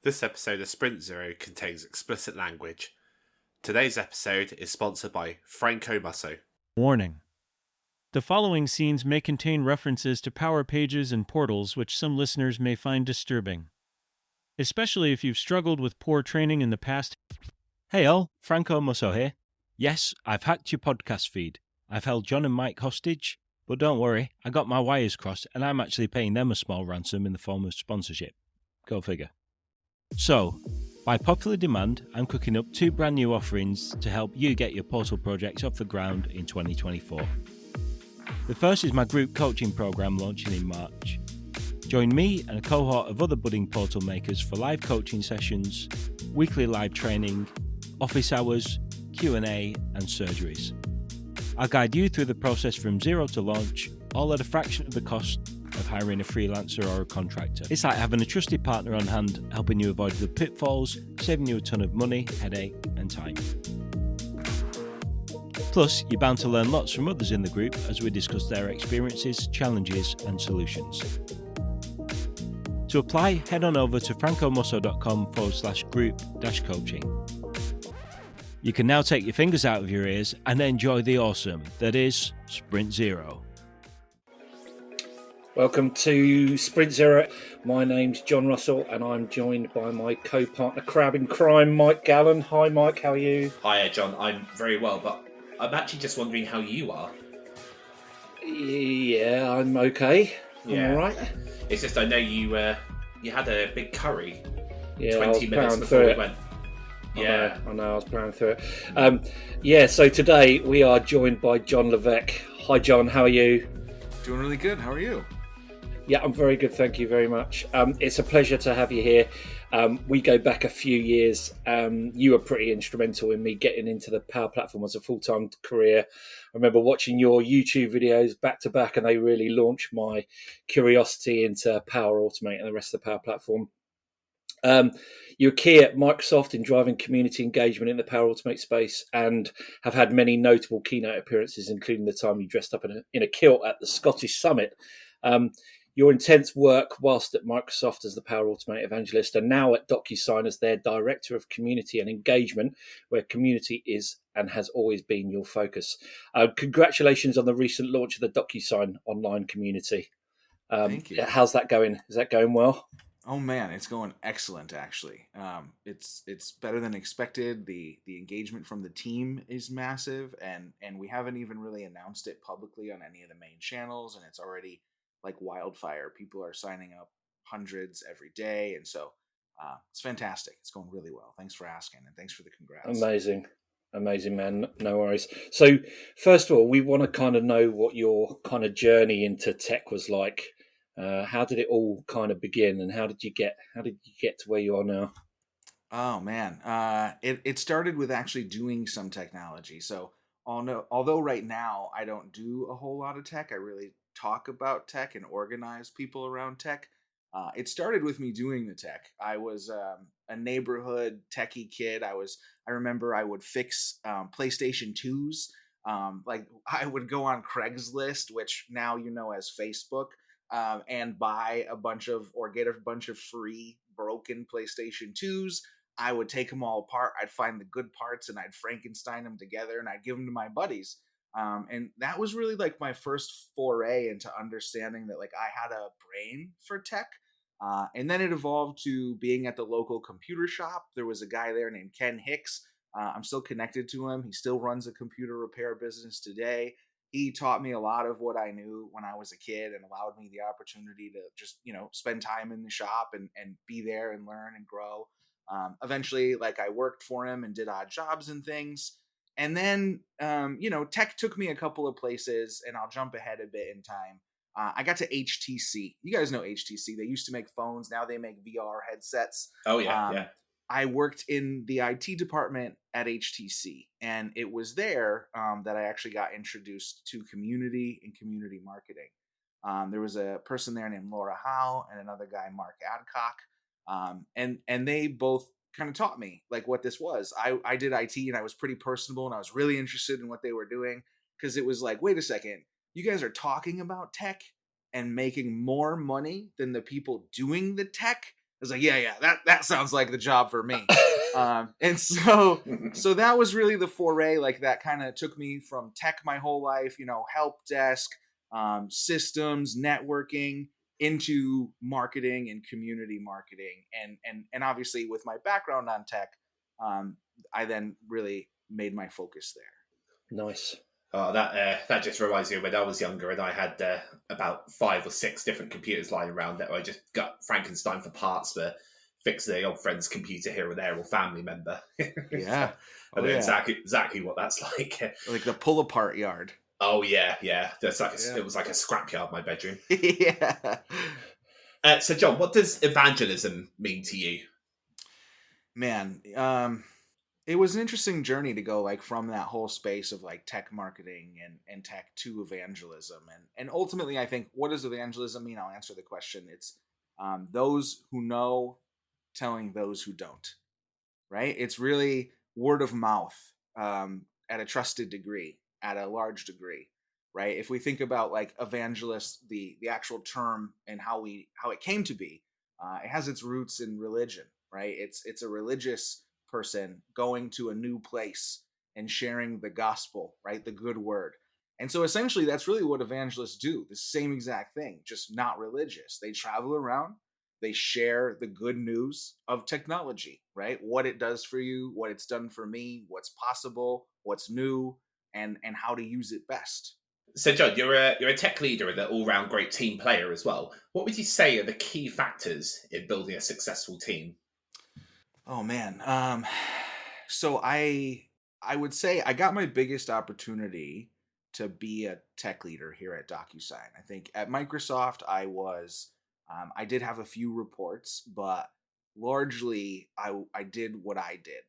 This episode of Sprint Zero contains explicit language. Today's episode is sponsored by Franco Musso. Warning. The following scenes may contain references to power pages and portals which some listeners may find disturbing, especially if you've struggled with poor training in the past. Hey all, Franco Musso here. Yes, I've hacked your podcast feed. I've held John and Mike hostage, but don't worry, I got my wires crossed and I'm actually paying them a small ransom in the form of sponsorship. Go figure. So, by popular demand, I'm cooking up 2 brand new offerings to help you get your portal projects off the ground in 2024. The first is my group coaching program launching in March. Join me and a cohort of other budding portal makers for live coaching sessions, weekly live training, office hours, Q&A, and surgeries. I'll guide you through the process from zero to launch, all at a fraction of the cost of hiring a freelancer or a contractor. It's like having a trusted partner on hand, helping you avoid the pitfalls, saving you a ton of money, headache, and time. Plus, you're bound to learn lots from others in the group as we discuss their experiences, challenges, and solutions. To apply, head on over to francomusso.com/group-coaching. You can now take your fingers out of your ears and enjoy the awesome that is Sprint Zero. Welcome to Sprint Zero. My name's John Russell and I'm joined by my co-partner crab in crime, Mike Gallen. Hi Mike, how are you? Hiya John, I'm very well, but I'm actually just wondering how you are. Yeah, I'm okay. I'm alright. It's just I know you had a big curry 20 minutes before we went. I know, I was plowing through it. So today we are joined by Jon Levesque. Hi John, how are you? Doing really good, how are you? Yeah, I'm very good, thank you very much. It's a pleasure to have you here. We go back a few years. You were pretty instrumental in me getting into the Power Platform as a full-time career. I remember watching your YouTube videos back to back, and they really launched my curiosity into Power Automate and the rest of the Power Platform. You're key at Microsoft in driving community engagement in the Power Automate space and have had many notable keynote appearances, including the time you dressed up in a kilt at the Scottish Summit. Your intense work whilst at Microsoft as the Power Automate evangelist and now at DocuSign as their Director of Community and Engagement, where community is and has always been your focus. Congratulations on the recent launch of the DocuSign online community. Thank you. How's that going? Is that going well? Oh man, it's going excellent actually. It's better than expected. The engagement from the team is massive, and we haven't even really announced it publicly on any of the main channels, and it's already like wildfire. People are signing up hundreds every day, and so it's fantastic. It's going really well. Thanks for asking, and thanks for the congrats. Amazing, man. No worries. So, first of all, we want to kind of know what your kind of journey into tech was like. How did it all kind of begin, and how did you get to where you are now? Oh man, it started with actually doing some technology. So although right now I don't do a whole lot of tech, I really talk about tech and organize people around tech. It started with me doing the tech. I was a neighborhood techie kid. I remember I would fix PlayStation 2s. Like I would go on Craigslist, which now you know as Facebook, and buy get a bunch of free broken PlayStation 2s. I would take them all apart. I'd find the good parts and I'd Frankenstein them together and I'd give them to my buddies. And that was really like my first foray into understanding that like I had a brain for tech. And then it evolved to being at the local computer shop. There was a guy there named Ken Hicks. I'm still connected to him. He still runs a computer repair business today. He taught me a lot of what I knew when I was a kid and allowed me the opportunity to just, spend time in the shop and be there and learn and grow. Eventually, like I worked for him and did odd jobs and things. And then, tech took me a couple of places, and I'll jump ahead a bit in time. I got to HTC. You guys know HTC. They used to make phones. Now they make VR headsets. Oh, yeah, yeah. I worked in the IT department at HTC, and it was there that I actually got introduced to community and community marketing. There was a person there named Laura Howe and another guy, Mark Adcock, and they both kind of taught me like what this was. I did IT, and I was pretty personable, and I was really interested in what they were doing because it was like, wait a second, you guys are talking about tech and making more money than the people doing the tech. was like, yeah, that sounds like the job for me. And so that was really the foray. Like that kind of took me from tech my whole life, help desk, systems, networking, into marketing and community marketing. And obviously with my background on tech, I then really made my focus there. Nice. Oh, that just reminds me of when I was younger and I had about 5 or 6 different computers lying around that I just got Frankenstein for parts for fix the old friend's computer here or there or family member. Yeah. I know exactly what that's like. Like the pull apart yard. Oh yeah. That's like it was like a scrapyard, my bedroom. Yeah. So John, what does evangelism mean to you? Man, it was an interesting journey to go like from that whole space of like tech marketing and tech to evangelism. And ultimately, I think, what does evangelism mean? I'll answer the question. It's those who know telling those who don't, right? It's really word of mouth at a trusted degree, at a large degree, right? If we think about like evangelist, the actual term and how it came to be, it has its roots in religion, right? It's a religious person going to a new place and sharing the gospel, right? The good word. And so essentially that's really what evangelists do. The same exact thing, just not religious. They travel around, they share the good news of technology, right? What it does for you, what it's done for me, what's possible, what's new, and how to use it best. So John, you're a tech leader and an all-round great team player as well. What would you say are the key factors in building a successful team? Oh man. So I would say I got my biggest opportunity to be a tech leader here at DocuSign. I think at Microsoft I did have a few reports, but largely I did what I did.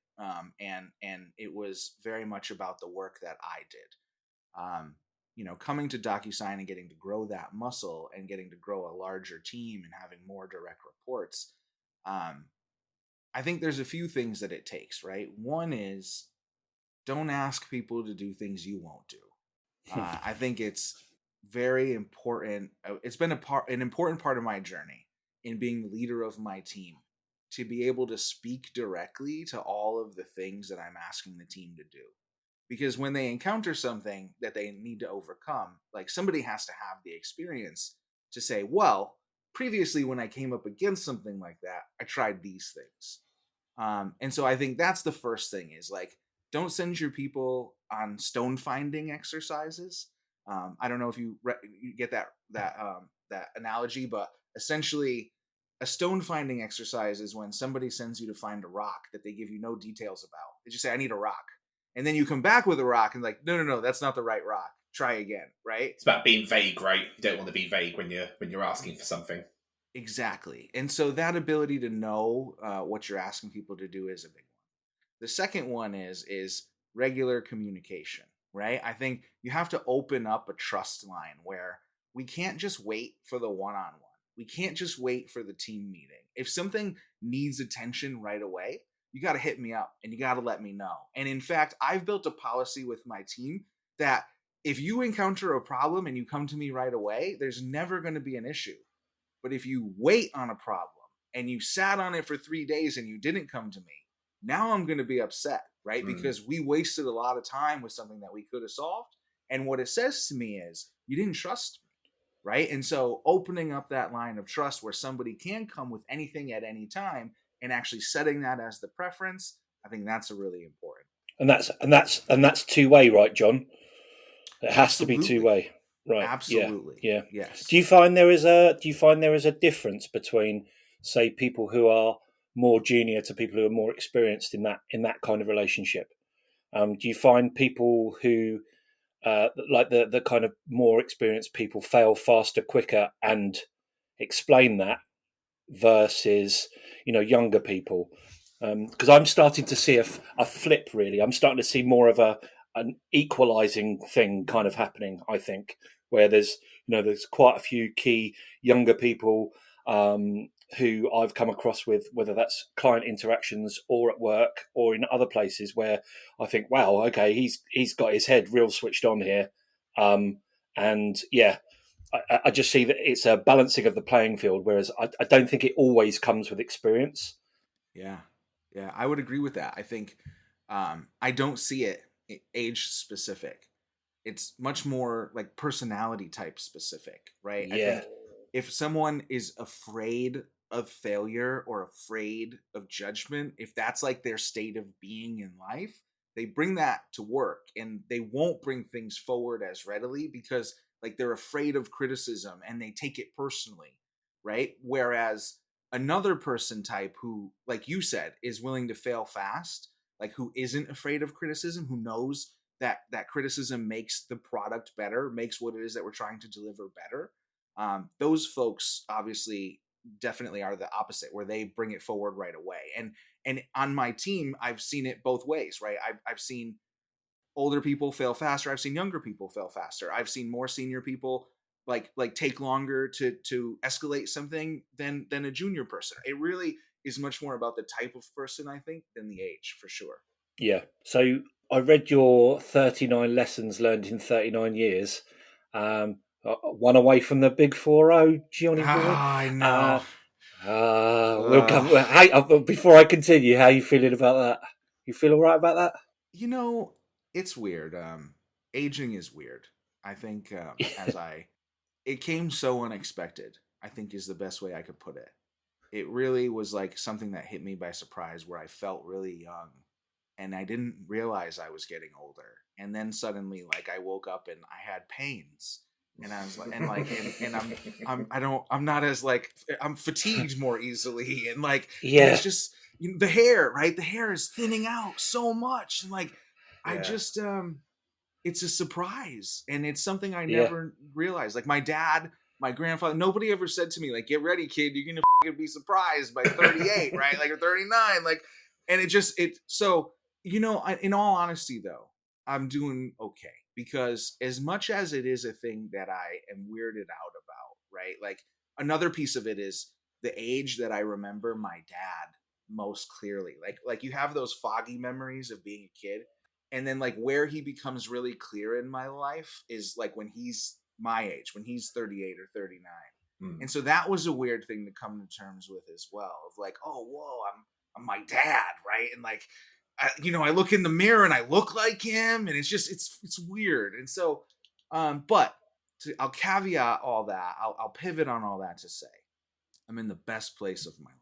And it was very much about the work that I did. Coming to DocuSign and getting to grow that muscle and getting to grow a larger team and having more direct reports. I think there's a few things that it takes, right? One is don't ask people to do things you won't do. I think it's very important. It's been an important part of my journey in being the leader of my team to be able to speak directly to all of the things that I'm asking the team to do. Because when they encounter something that they need to overcome, like somebody has to have the experience to say, well, previously when I came up against something like that, I tried these things. And so I think that's the first thing is like, don't send your people on stone finding exercises. I don't know if you get that analogy, but essentially a stone finding exercise is when somebody sends you to find a rock that they give you no details about. They just say, I need a rock. And then you come back with a rock and like, no, that's not the right rock. Try again, right? It's about being vague, right? You don't want to be vague when you're asking for something. Exactly. And so that ability to know what you're asking people to do is a big one. The second one is regular communication, right? I think you have to open up a trust line where we can't just wait for the one-on-one. We can't just wait for the team meeting. If something needs attention right away, you got to hit me up and you got to let me know. And in fact, I've built a policy with my team that if you encounter a problem and you come to me right away, there's never going to be an issue. But if you wait on a problem and you sat on it for 3 days and you didn't come to me, now I'm going to be upset, right? Because we wasted a lot of time with something that we could have solved. And what it says to me is, you didn't trust me, right? And so opening up that line of trust where somebody can come with anything at any time and actually setting that as the preference, I think that's a really important. And that's two-way, right, John? It has Absolutely. to be two-way. Right. Absolutely. Yeah. Yes. Do you find there is a difference between, say, people who are more junior to people who are more experienced in that kind of relationship? Do you find people who like the kind of more experienced people fail faster, quicker, and explain that versus younger people? Because I'm starting to see a flip. Really, I'm starting to see more of an equalizing thing kind of happening. I think where there's quite a few key younger people who I've come across with, whether that's client interactions or at work or in other places, where I think, wow, okay, he's got his head real switched on here, and yeah, I just see that it's a balancing of the playing field, whereas I don't think it always comes with experience. Yeah. Yeah. I would agree with that. I think I don't see it age specific. It's much more like personality type specific, right? I Yeah, think if someone is afraid of failure or afraid of judgment, if that's like their state of being in life, they bring that to work and they won't bring things forward as readily because like they're afraid of criticism and they take it personally, right? Whereas another person type who, like you said, is willing to fail fast, like who isn't afraid of criticism, who knows that criticism makes the product better, makes what it is that we're trying to deliver better. Those folks obviously definitely are the opposite, where they bring it forward right away. And on my team, I've seen it both ways, right? I've seen older people fail faster. I've seen younger people fail faster. I've seen more senior people like take longer to escalate something than a junior person. It really is much more about the type of person, I think, than the age, for sure. yeah. So I read your 39 lessons learned in 39 years. One away from the big 4-0, Johnny boy. Ah, I know. We'll come. Hey, before I continue, how are you feeling about that? You feel all right about that? You know, it's weird. Aging is weird. I think it came so unexpected, I think is the best way I could put it. It really was like something that hit me by surprise where I felt really young and I didn't realize I was getting older. And then suddenly like I woke up and I had pains. And I was like, I'm not as like, I'm fatigued more easily. And like, and Yeah, it's just the hair, right? The hair is thinning out so much. And like, I Yeah. just, it's a surprise. And it's something I yeah, never realized. Like my dad, my grandfather, nobody ever said to me, like, get ready, kid, you're going to be surprised by 38, right? Like, or 39. Like, and so, in all honesty, though, I'm doing okay because as much as it is a thing that I am weirded out about, right? Like, another piece of it is the age that I remember my dad most clearly. Like you have those foggy memories of being a kid. And then, like, where he becomes really clear in my life is like when he's my age, when he's 38 or 39. And so that was a weird thing to come to terms with as well. Of like, oh, whoa, I'm my dad, right? And like, I look in the mirror and I look like him, and it's weird. And so, I'll caveat all that. I'll pivot on all that to say, I'm in the best place of my life.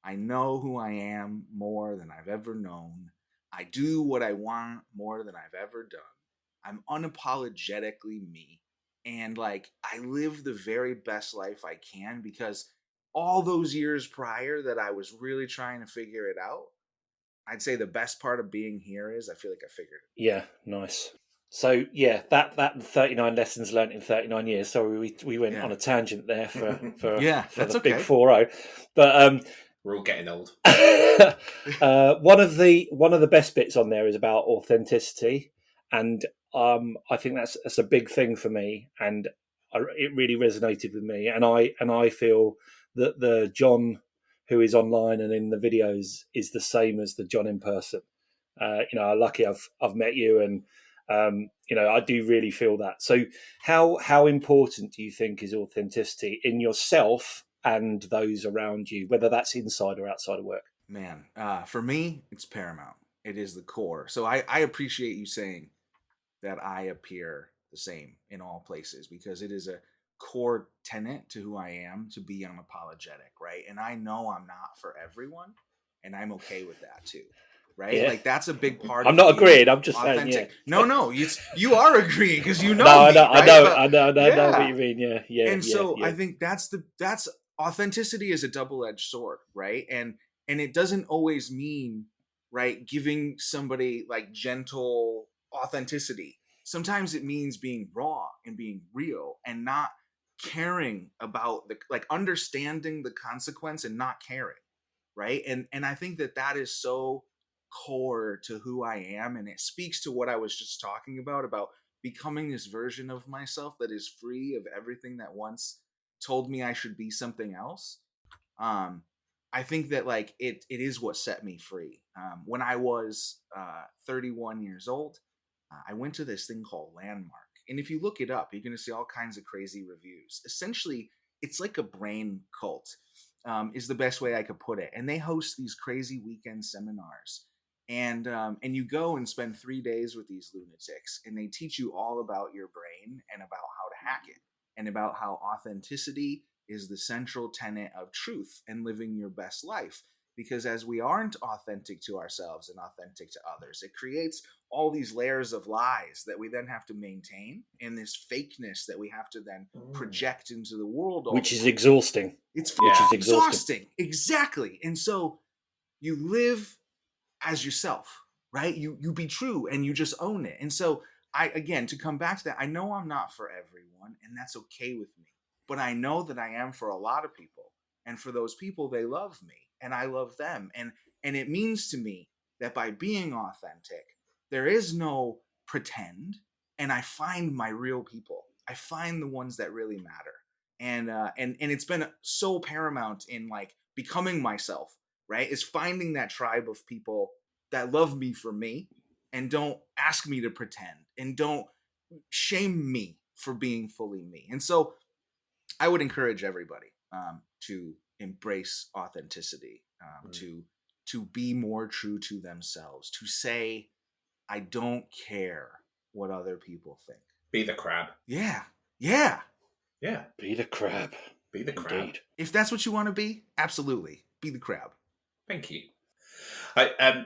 I know who I am more than I've ever known. I do what I want more than I've ever done. I'm unapologetically me. And like, I live the very best life I can because all those years prior that I was really trying to figure it out, I'd say the best part of being here is I feel like I figured it. yeah. Nice. So yeah, that 39 lessons learned in 39 years. Sorry, we went Yeah. on a tangent there for Yeah, for that's the big okay. 4-0. But We're all getting old. one of the best bits on there is about authenticity, and I think that's a big thing for me, and it really resonated with me, and I feel that the John who is online and in the videos is the same as the John in person. Lucky I've met you, and I do really feel that. So, how important do you think is authenticity in yourself and those around you, whether that's inside or outside of work? Man, for me, it's paramount. It is the core. So I appreciate you saying that I appear the same in all places because it is a core tenet to who I am to be unapologetic, right? And I know I'm not for everyone, and I'm okay with that too, right? Yeah, Like that's a big part I'm of not being agreeing. I'm just saying, yeah. authentic. No, you are agreeing because you know No, me, right? I know what Yeah. you mean. Yeah, And so yeah. I think that's authenticity is a double-edged sword, right? And it doesn't always mean, right, giving somebody like gentle authenticity. Sometimes it means being raw and being real and not caring about the like understanding the consequence and not caring, right? And I think that is so core to who I am, and it speaks to what I was just talking about becoming this version of myself that is free of everything that once told me I should be something else. I think that like it is what set me free. When I was 31 years old, I went to this thing called Landmark, And if you look it up, you're going to see all kinds of crazy reviews. Essentially, it's like a brain cult, is the best way I could put it. And they host these crazy weekend seminars. And you go and spend 3 days with these lunatics, and they teach you all about your brain and about how to hack it, and about how authenticity is the central tenet of truth and living your best life. Because as we aren't authentic to ourselves and authentic to others, it creates all these layers of lies that we then have to maintain, and this fakeness that we have to then project into the world. Which is exhausting. It's exhausting. Exactly. And so you live as yourself, right? You be true and you just own it. And so again, to come back to that, I know I'm not for everyone, and that's okay with me. But I know that I am for a lot of people. And for those people, they love me and I love them. And it means to me that by being authentic, there is no pretend. And I find my real people. I find the ones that really matter. And it's been so paramount in like becoming myself, right? Is finding that tribe of people that love me for me and don't ask me to pretend and don't shame me for being fully me. And so I would encourage everybody to embrace authenticity, to be more true to themselves, to say, I don't care what other people think. Be the crab. Yeah. Be the crab. Be the crab. Indeed. If that's what you want to be, absolutely. Be the crab. Thank you. I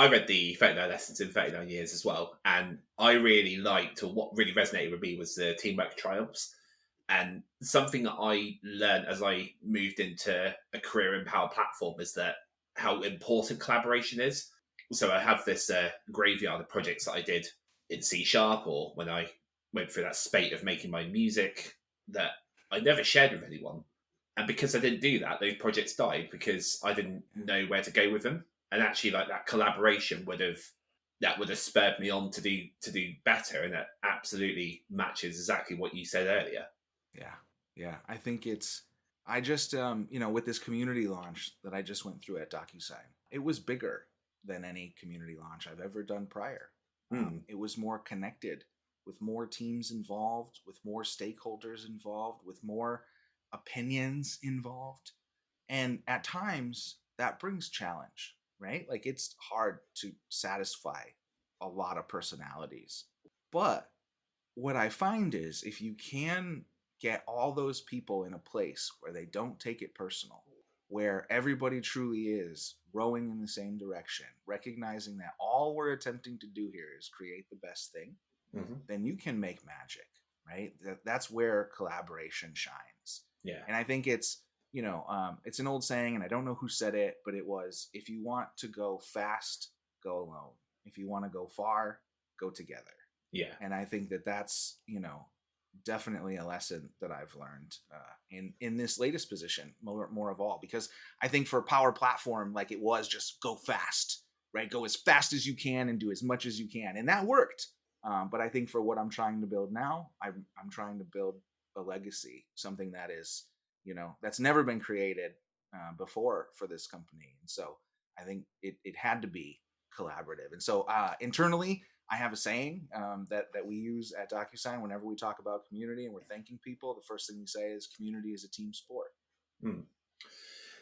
read the 39 Lessons in 39 Years as well, and I really liked, or what really resonated with me was the teamwork triumphs. And something that I learned as I moved into a career in Power Platform is that how important collaboration is. So I have this graveyard of projects that I did in C# or when I went through that spate of making my music that I never shared with anyone. And because I didn't do that, those projects died because I didn't know where to go with them. And actually, like that collaboration would have spurred me on to do better. And that absolutely matches exactly what you said earlier. Yeah. I think I just, with this community launch that I just went through at DocuSign, it was bigger than any community launch I've ever done prior. It was more connected, with more teams involved, with more stakeholders involved, with more opinions involved. And at times that brings challenge, right? Like it's hard to satisfy a lot of personalities. But what I find is if you can get all those people in a place where they don't take it personal, where everybody truly is rowing in the same direction, recognizing that all we're attempting to do here is create the best thing, then you can make magic, right? That's where collaboration shines. Yeah. And I think it's an old saying, and I don't know who said it, but it was, if you want to go fast, go alone. If you want to go far, go together. Yeah. And I think that's, definitely a lesson that I've learned in this latest position, more of all, because I think for Power Platform, like it was just go fast, right? Go as fast as you can and do as much as you can. And that worked. But I think for what I'm trying to build now, I'm trying to build a legacy, something that is, that's never been created before for this company. And so I think it had to be collaborative. And so internally, I have a saying that we use at DocuSign whenever we talk about community and we're thanking people. The first thing we say is community is a team sport.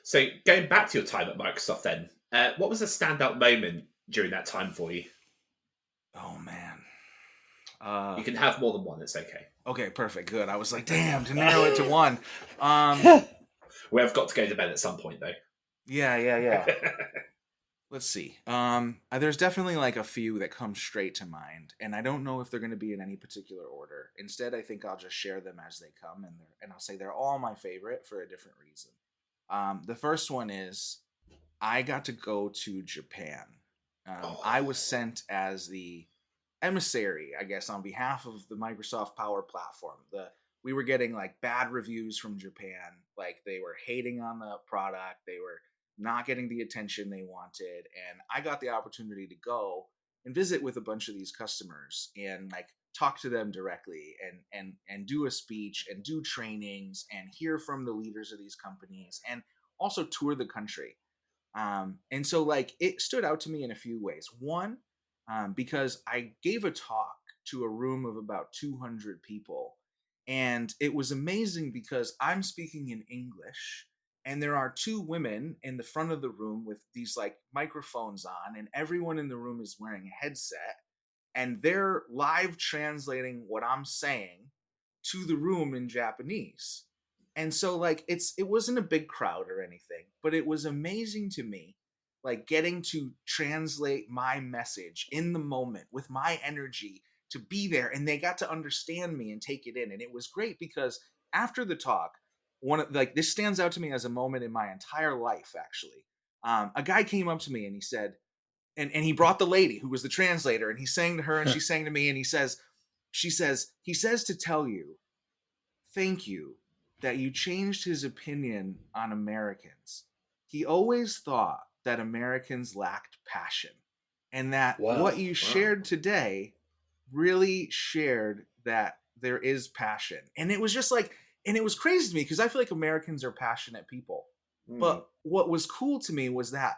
So going back to your time at Microsoft then, what was a standout moment during that time for you? Oh, man. You can have more than one. It's okay. Okay, perfect. Good. I was like, damn, to narrow it to one. We have got to go to bed at some point, though. Yeah. Let's see. There's definitely like a few that come straight to mind, and I don't know if they're going to be in any particular order. Instead, I think I'll just share them as they come, and I'll say they're all my favorite for a different reason. The first one is I got to go to Japan. I was sent as the emissary, I guess, on behalf of the Microsoft Power Platform. We were getting like bad reviews from Japan, like they were hating on the product, they were not getting the attention they wanted, and I got the opportunity to go and visit with a bunch of these customers and like talk to them directly and do a speech and do trainings and hear from the leaders of these companies and also tour the country. And so like it stood out to me in a few ways. One, because I gave a talk to a room of about 200 people. And it was amazing because I'm speaking in English and there are two women in the front of the room with these like microphones on, and everyone in the room is wearing a headset, and they're live translating what I'm saying to the room in Japanese. And so like it wasn't a big crowd or anything, but it was amazing to me, like getting to translate my message in the moment with my energy to be there, and they got to understand me and take it in. And it was great because after the talk, one of like this stands out to me as a moment in my entire life actually. A guy came up to me and he said, and he brought the lady who was the translator, and he sang to her and she sang to me, and he says to tell you thank you that you changed his opinion on Americans. He always thought that Americans lacked passion, and that what you shared today really shared that there is passion. And it was just like, and it was crazy to me because I feel like Americans are passionate people. But what was cool to me was that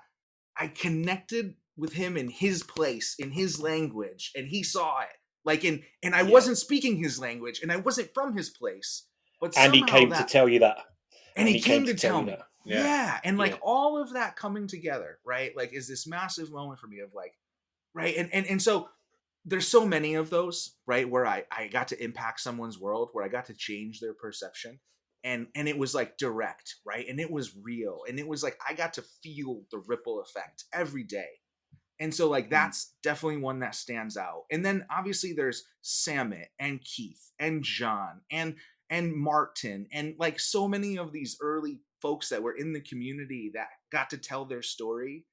I connected with him in his place, in his language, and he saw it. Like, and I wasn't speaking his language, and I wasn't from his place, but and he came to tell you that. And he came to tell me. that. Yeah. And like all of that coming together, right? Like is this massive moment for me of like, right. And so there's so many of those, right? Where I got to impact someone's world, where I got to change their perception. And it was like direct, right? And it was real. And it was like, I got to feel the ripple effect every day. And so like, that's definitely one that stands out. And then obviously there's Samit and Keith and John and Martin, and like so many of these early folks that were in the community that got to tell their story,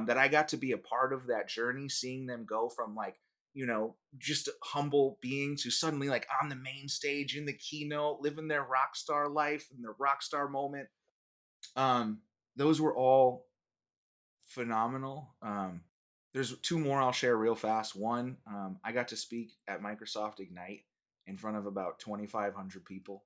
that I got to be a part of that journey, seeing them go from like, you know, just a humble being to suddenly like on the main stage in the keynote, living their rock star life and their rock star moment. Those were all phenomenal. There's two more I'll share real fast. One, I got to speak at Microsoft Ignite in front of about 2,500 people.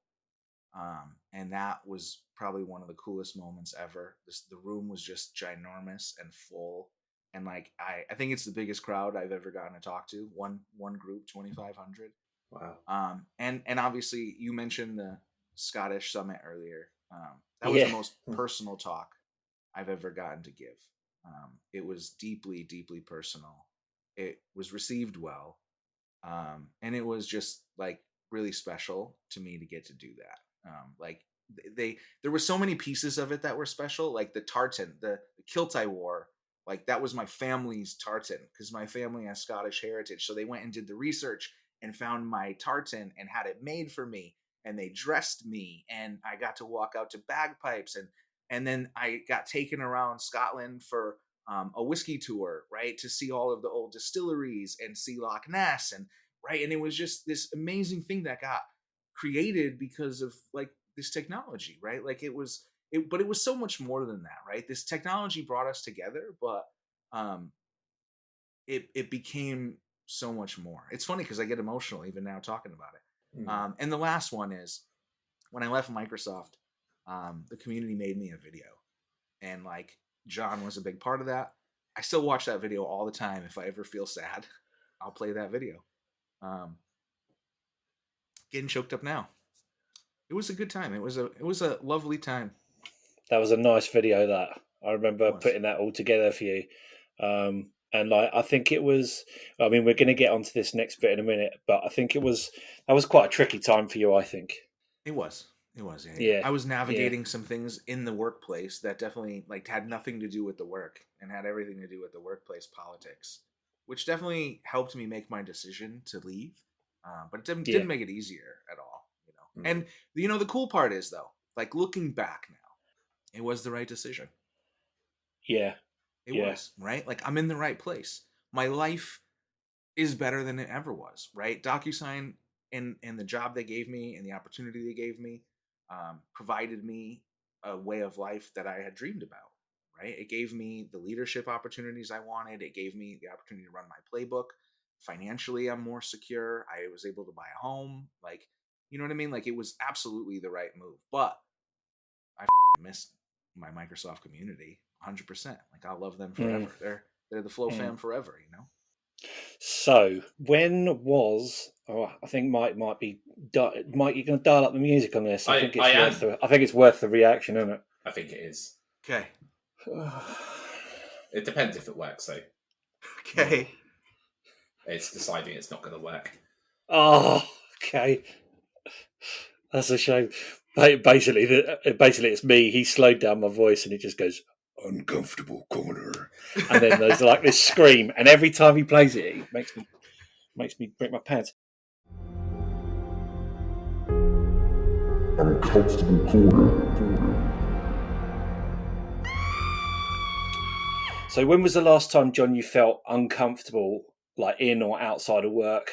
And that was probably one of the coolest moments ever. The room was just ginormous and full. And like, I think it's the biggest crowd I've ever gotten to talk to. One group, 2,500. Wow. And obviously you mentioned the Scottish Summit earlier. That was the most personal talk I've ever gotten to give. It was deeply, deeply personal. It was received well. And it was just like really special to me to get to do that. Like there were so many pieces of it that were special, like the tartan, the kilt I wore, like that was my family's tartan because my family has Scottish heritage. So they went and did the research and found my tartan and had it made for me, and they dressed me, and I got to walk out to bagpipes, and then I got taken around Scotland for a whiskey tour, right, to see all of the old distilleries and see Loch Ness, and right, and it was just this amazing thing that got created because of like this technology, right? Like but it was so much more than that, right? This technology brought us together, but it became so much more. It's funny because I get emotional even now talking about it. And the last one is when I left Microsoft, the community made me a video, and like John was a big part of that. I still watch that video all the time. If I ever feel sad, I'll play that video. Getting choked up now. It was a good time. It was a lovely time. That was a nice video. That I remember putting that all together for you. And like, I think it was, I mean, we're going to get onto this next bit in a minute, but I think that was quite a tricky time for you, I think. It was. Yeah. I was navigating some things in the workplace that definitely like had nothing to do with the work and had everything to do with the workplace politics, which definitely helped me make my decision to leave. But it didn't make it easier at all, you know. And you know, the cool part is though, like looking back now, it was the right decision. Yeah. It was, right? Like I'm in the right place. My life is better than it ever was, right? DocuSign and the job they gave me and the opportunity they gave me provided me a way of life that I had dreamed about, right? It gave me the leadership opportunities I wanted. It gave me the opportunity to run my playbook. Financially, I'm more secure. I was able to buy a home. Like, you know what I mean? Like it was absolutely the right move, but I missed my Microsoft community 100%. Like I love them forever. They're the Flow fam forever, you know? So, when was? Oh, I think Mike might be. Mike, you're going to dial up the music on this. I think it's I worth am. the. I think it's worth the reaction, isn't I think it is. Okay. it? It depends if it works, though. Okay. It's deciding it's not going to work. Oh, okay. That's a shame. Basically, it's me. He slowed down my voice, and it just goes uncomfortable corner, and then there's like this scream, and every time he plays it, it makes me break my pants. Uncomfortable corner. So, when was the last time, John, you felt uncomfortable, like in or outside of work?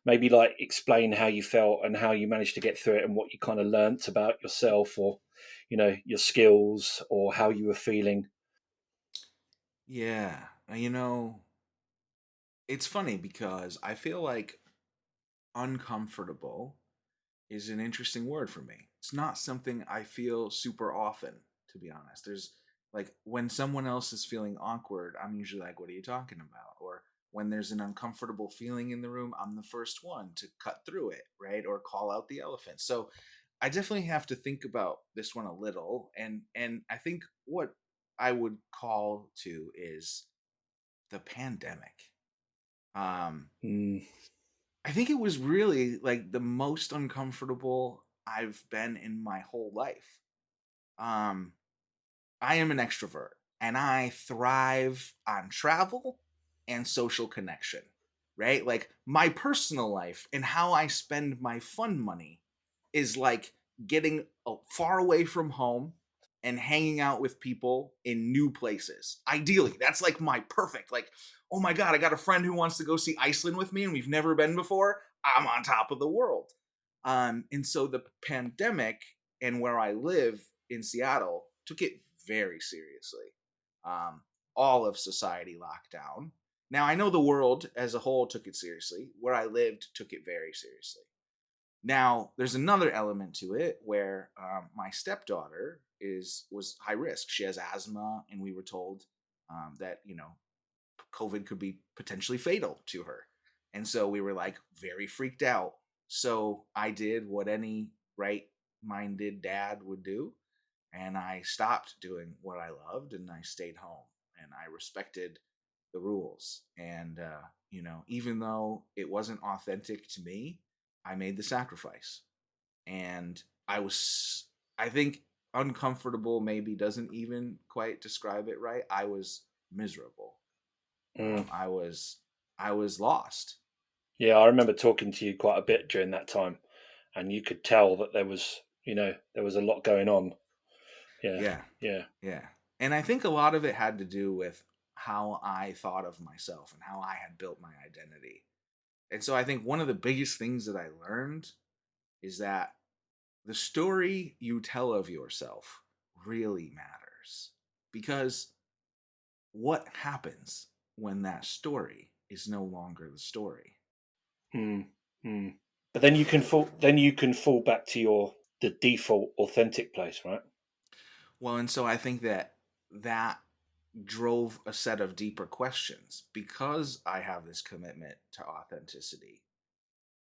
Maybe like explain how you felt and how you managed to get through it, and what you kind of learnt about yourself, or your skills, or how you were feeling. Yeah. It's funny because I feel like uncomfortable is an interesting word for me. It's not something I feel super often, to be honest. There's like when someone else is feeling awkward, I'm usually like, what are you talking about? Or when there's an uncomfortable feeling in the room, I'm the first one to cut through it, right? Or call out the elephant. So I definitely have to think about this one a little. And I think what I would call to is the pandemic. Mm. I think it was really like the most uncomfortable I've been in my whole life. Um, I am an extrovert and I thrive on travel and social connection, right? Like my personal life and how I spend my fun money is like getting far away from home and hanging out with people in new places. Ideally, that's like my perfect, like, oh my God, I got a friend who wants to go see Iceland with me and we've never been before. I'm on top of the world. And so the pandemic and where I live in Seattle took it very seriously. Um, all of society locked down. Now, I know the world as a whole took it seriously. Where I lived took it very seriously. Now, there's another element to it where my stepdaughter was high risk. She has asthma, and we were told that COVID could be potentially fatal to her, and so we were like very freaked out. So I did what any right-minded dad would do, and I stopped doing what I loved, and I stayed home, and I respected the rules. And even though it wasn't authentic to me, I made the sacrifice. And I think uncomfortable maybe doesn't even quite describe it right. I was miserable. Mm. I was lost. Yeah, I remember talking to you quite a bit during that time, and you could tell that there was a lot going on. Yeah, Yeah, yeah. yeah. And I think a lot of it had to do with how I thought of myself and how I had built my identity. And so I think one of the biggest things that I learned is that the story you tell of yourself really matters, because what happens when that story is no longer the story? Mm, mm. But then you can fall back to the default authentic place, right? Well, and so I think that drove a set of deeper questions. Because I have this commitment to authenticity,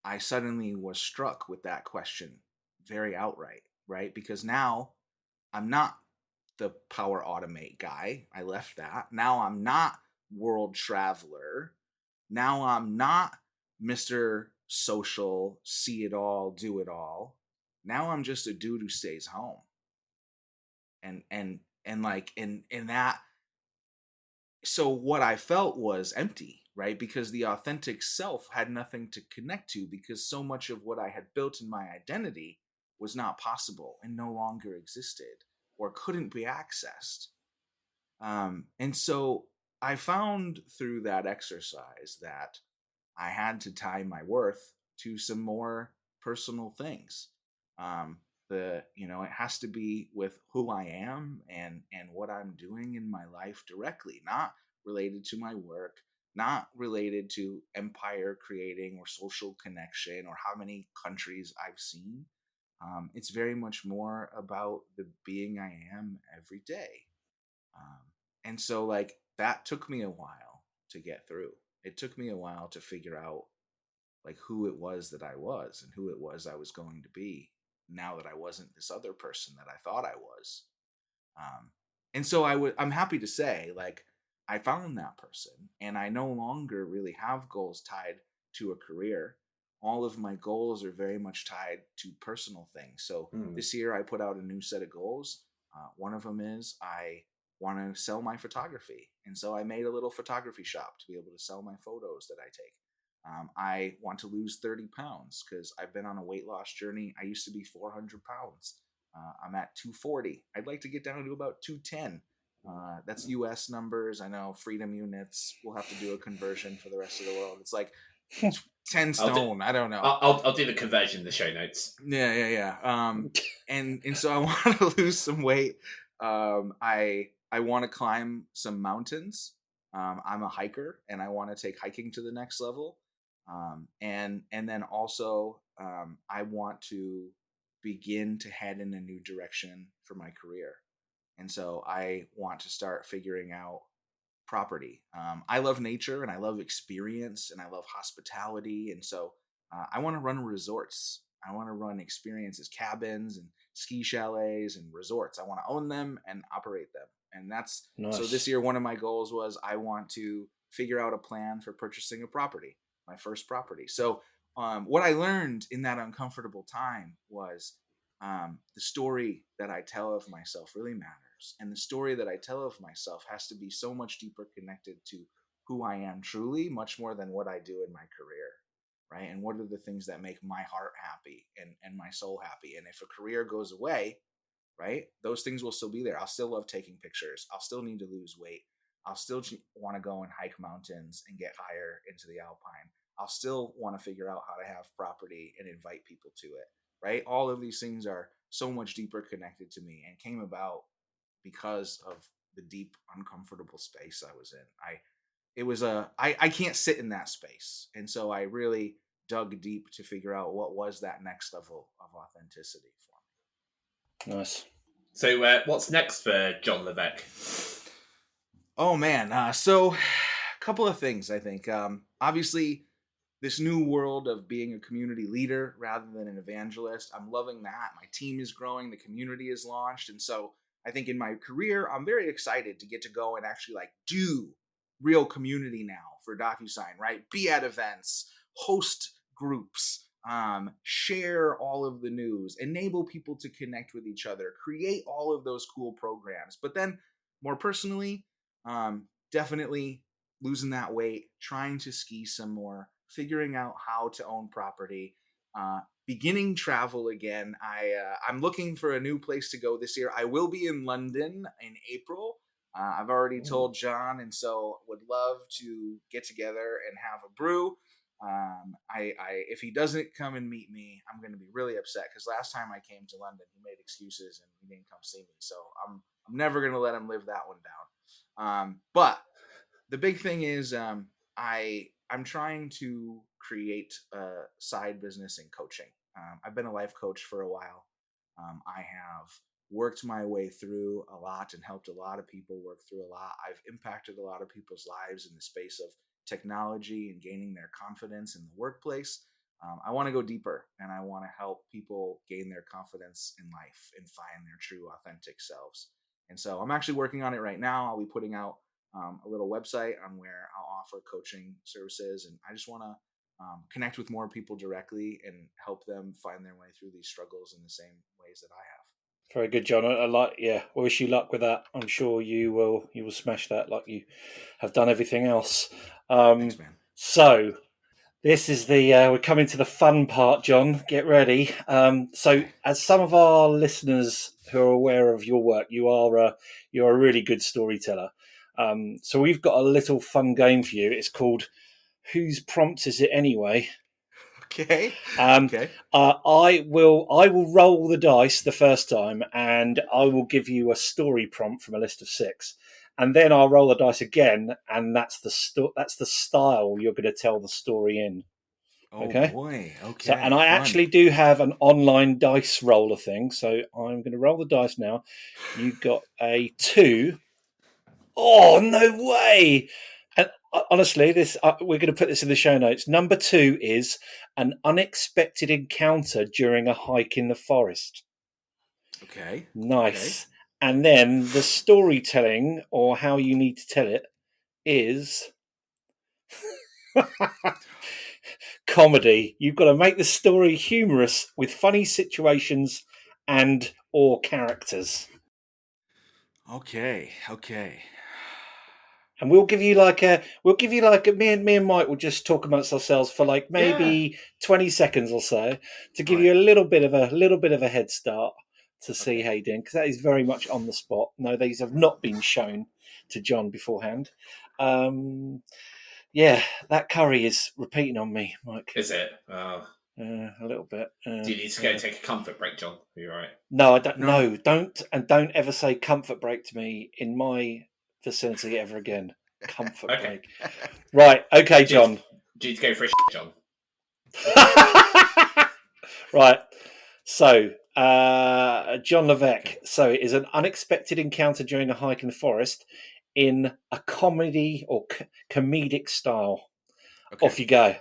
I suddenly was struck with that question very outright, right? Because now I'm not the power automate guy. I left that. Now I'm not world traveler. Now I'm not Mr. Social, see it all, do it all. Now I'm just a dude who stays home. And like in that, so what I felt was empty, right? Because the authentic self had nothing to connect to, because so much of what I had built in my identity was not possible and no longer existed or couldn't be accessed. And so I found through that exercise that I had to tie my worth to some more personal things. Um, it has to be with who I am and what I'm doing in my life directly, not related to my work, not related to empire creating or social connection or how many countries I've seen. It's very much more about the being I am every day. And so like that took me a while to get through. it took me a while to figure out like who it was that I was and who it was I was going to be now that I wasn't this other person that I thought I was. And so I'm happy to say, like, I found that person, and I no longer really have goals tied to a career. All of my goals are very much tied to personal things. So this year I put out a new set of goals. One of them is I want to sell my photography. And so I made a little photography shop to be able to sell my photos that I take. I want to lose 30 pounds because I've been on a weight loss journey. I used to be 400 pounds. I'm at 240. I'd like to get down to about 210. That's US numbers. I know freedom units. We'll have to do a conversion for the rest of the world. It's like 10 stone. I don't know. I'll do the conversion in the show notes. Yeah. And so I want to lose some weight. I want to climb some mountains. I'm a hiker, and I want to take hiking to the next level. And then also I want to begin to head in a new direction for my career. And so I want to start figuring out property. I love nature and I love experience and I love hospitality. And so I want to run resorts. I want to run experiences, cabins and ski chalets and resorts. I want to own them and operate them. And that's nice. So this year, one of my goals was I want to figure out a plan for purchasing a property, my first property. So what I learned in that uncomfortable time was the story that I tell of myself really matters. And the story that I tell of myself has to be so much deeper connected to who I am truly, much more than what I do in my career, right? And what are the things that make my heart happy and my soul happy? And if a career goes away, right, those things will still be there. I'll still love taking pictures. I'll still need to lose weight. I'll still want to go and hike mountains and get higher into the alpine. I'll still want to figure out how to have property and invite people to it, right? All of these things are so much deeper connected to me and came about because of the deep, uncomfortable space I was in. I can't sit in that space. And so I really dug deep to figure out what was that next level of authenticity for me. Nice. So what's next for Jon Levesque? Oh, man. So a couple of things, I think. Obviously, this new world of being a community leader rather than an evangelist, I'm loving that. My team is growing. The community is launched. And so I think in my career, I'm very excited to get to go and actually like do real community now for DocuSign, right? Be at events, host groups, share all of the news, enable people to connect with each other, create all of those cool programs. But then more personally, definitely losing that weight, trying to ski some more, figuring out how to own property, beginning travel again. I'm looking for a new place to go this year. I will be in London in April. I've already told Jon, and so would love to get together and have a brew. If he doesn't come and meet me, I'm going to be really upset because last time I came to London, he made excuses and he didn't come see me. So I'm never going to let him live that one down. But the big thing is I'm trying to create a side business in coaching. I've been a life coach for a while. I have worked my way through a lot and helped a lot of people work through a lot. I've impacted a lot of people's lives in the space of technology and gaining their confidence in the workplace. I want to go deeper, and I want to help people gain their confidence in life and find their true, authentic selves. And so I'm actually working on it right now. I'll be putting out a little website on where I'll offer coaching services, and I just want to connect with more people directly and help them find their way through these struggles in the same ways that I have. Very good, Jon. I wish you luck with that. I'm sure you will smash that like you have done everything else. Thanks, man. So this is we're coming to the fun part, Jon. Get ready. As some of our listeners who are aware of your work, you're a really good storyteller. So we've got a little fun game for you. It's called Whose Prompt Is It Anyway? Okay. Okay. I will roll the dice the first time, and I will give you a story prompt from a list of 6, and then I'll roll the dice again, and that's the style you're going to tell the story in. Okay. Oh boy. Okay. So, and I actually do have an online dice roller thing, so I'm going to roll the dice now. You got a 2. Oh, no way! And honestly, this we're going to put this in the show notes. Number 2 is an unexpected encounter during a hike in the forest. Okay. Nice. Okay. And then the storytelling, or how you need to tell it, is comedy. You've got to make the story humorous with funny situations and or characters. Okay. And we'll give you like me and Mike will just talk amongst ourselves for like maybe 20 seconds or so to give you a little bit of a head start to see how you're doing, because that is very much on the spot. No, these have not been shown to John beforehand. That curry is repeating on me, Mike. Is it? A little bit. Do you need to go take a comfort break, John? Are you all right? No, I don't. No, don't ever say comfort break to me in my vicinity ever again. Comfort break. Right. Okay, John. Do you need to go for a John? Right. So, Jon Levesque. So, it is an unexpected encounter during a hike in the forest in a comedy or comedic style. Okay. Off you go.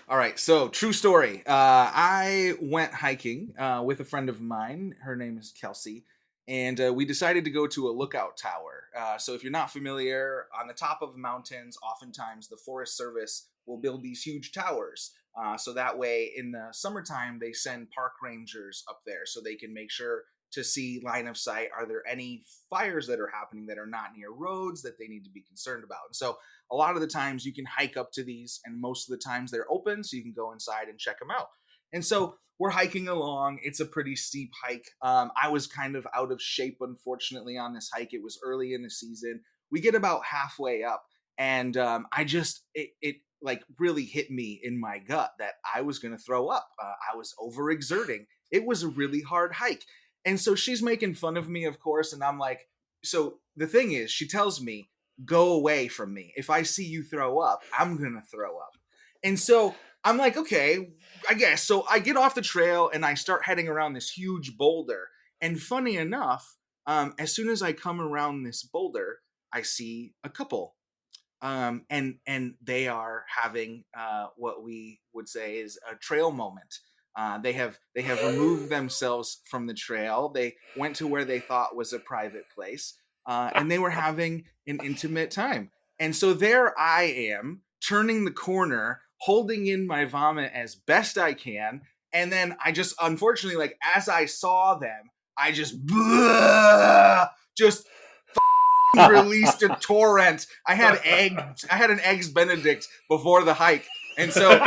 All right. So, true story. I went hiking with a friend of mine. Her name is Kelsey. And we decided to go to a lookout tower. So if you're not familiar, on the top of mountains, oftentimes the Forest Service will build these huge towers. So that way, in the summertime, they send park rangers up there so they can make sure to see line of sight. Are there any fires that are happening that are not near roads that they need to be concerned about? And so a lot of the times you can hike up to these, and most of the times they're open, so you can go inside and check them out. And so we're hiking along. It's a pretty steep hike. I was kind of out of shape, unfortunately, on this hike. It was early in the season. We get about halfway up, and it like really hit me in my gut that I was going to throw up. I was overexerting. It was a really hard hike. And so she's making fun of me, of course. And I'm like, so the thing is, she tells me, go away from me. If I see you throw up, I'm going to throw up. And so I'm like, okay, I guess. So I get off the trail and I start heading around this huge boulder. And funny enough, as soon as I come around this boulder, I see a couple. And they are having what we would say is a trail moment. They have removed themselves from the trail. They went to where they thought was a private place, and they were having an intimate time. And so there I am, turning the corner, holding in my vomit as best I can. And then I just, unfortunately, like as I saw them, I just released a torrent. I had an Eggs Benedict before the hike. And so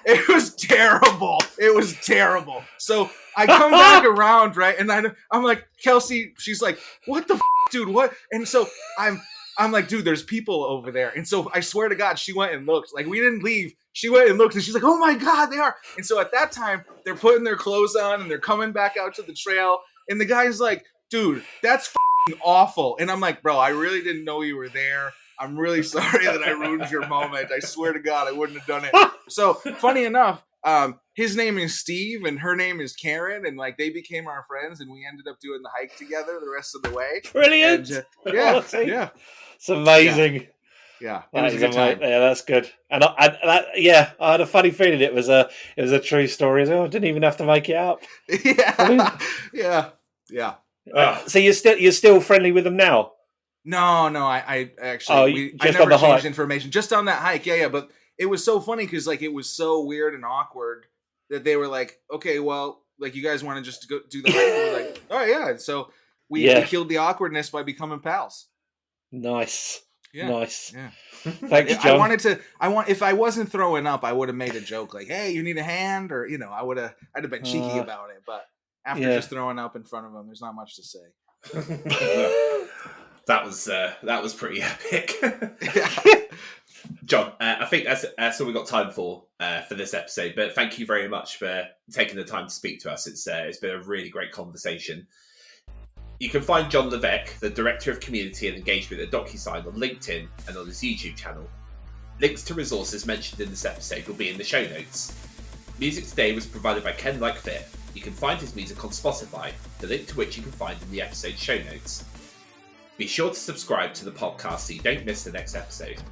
it was terrible. It was terrible. So I come back around, right? And I'm like, Kelsey, she's like, what the dude, what? And so I'm like, dude, there's people over there. And so I swear to God, she went and looked. Like, we didn't leave. She went and looked, and she's like, oh my God, they are. And so at that time, they're putting their clothes on, and they're coming back out to the trail. And the guy's like, dude, that's awful. And I'm like, bro, I really didn't know you were there. I'm really sorry that I ruined your moment. I swear to God, I wouldn't have done it. So funny enough, his name is Steve and her name is Karen, and like they became our friends, and we ended up doing the hike together the rest of the way. Brilliant. And, yeah. It's amazing. Yeah. It was a good time. Yeah, that's good. And I had a funny feeling it was a true story as well. I didn't even have to make it up. Yeah. So you're still friendly with them now? No, I actually I never changed information just on that hike. Yeah, but it was so funny because like it was so weird and awkward that they were like, okay, well, like you guys want to just go do the hike? And we're like, oh yeah. And so we killed the awkwardness by becoming pals. Nice. Yeah. Nice. Yeah. Thanks, John. If I wasn't throwing up, I would have made a joke like, hey, you need a hand, or I'd have been cheeky about it. But after just throwing up in front of them, there's not much to say. That was pretty epic. John, I think that's all we got time for this episode. But thank you very much for taking the time to speak to us. It's been a really great conversation. You can find Jon Levesque, the Director of Community and Engagement at DocuSign, on LinkedIn and on his YouTube channel. Links to resources mentioned in this episode will be in the show notes. Music today was provided by Ken Like Fit. You can find his music on Spotify, the link to which you can find in the episode show notes. Be sure to subscribe to the podcast so you don't miss the next episode.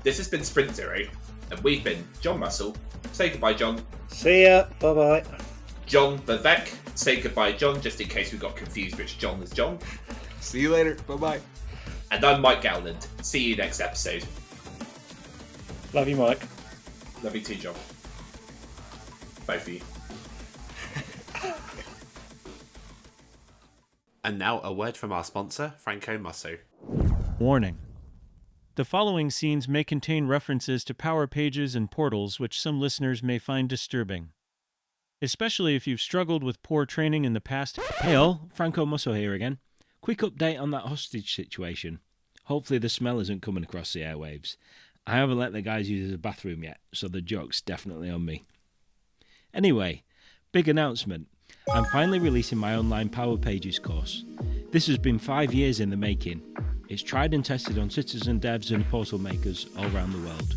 This has been Sprint Zero, and we've been John Russell. Say goodbye, John. See ya. Bye-bye. Jon Levesque. Say goodbye, John, just in case we got confused which John is John. See you later. Bye-bye. And I'm Mike Gowland. See you next episode. Love you, Mike. Love you too, John. Both of you. And now a word from our sponsor, Franco Musso. Warning. The following scenes may contain references to power pages and portals which some listeners may find disturbing. Especially if you've struggled with poor training in the past. Hey all, Franco Musso here again. Quick update on that hostage situation. Hopefully the smell isn't coming across the airwaves. I haven't let the guys use the bathroom yet, so the joke's definitely on me. Anyway, big announcement. I'm finally releasing my online Power Pages course. This has been 5 years in the making. It's tried and tested on citizen devs and portal makers all around the world.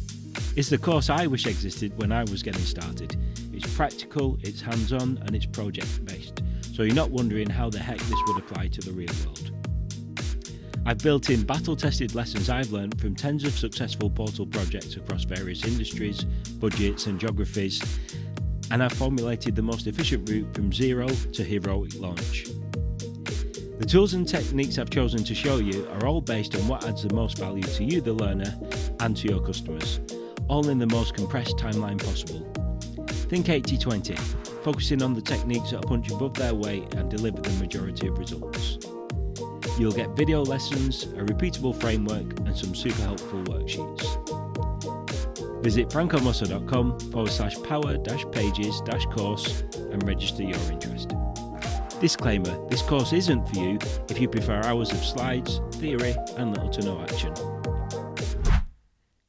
It's the course I wish existed when I was getting started. It's practical, it's hands-on, and it's project-based, so you're not wondering how the heck this would apply to the real world. I've built in battle-tested lessons I've learned from tens of successful portal projects across various industries, budgets, and geographies, and I've formulated the most efficient route from zero to heroic launch. The tools and techniques I've chosen to show you are all based on what adds the most value to you, the learner, and to your customers, all in the most compressed timeline possible. Think 80-20, focusing on the techniques that punch above their weight and deliver the majority of results. You'll get video lessons, a repeatable framework, and some super helpful worksheets. Visit francomusso.com/power-pages-course and register your interest. Disclaimer, this course isn't for you if you prefer hours of slides, theory, and little to no action.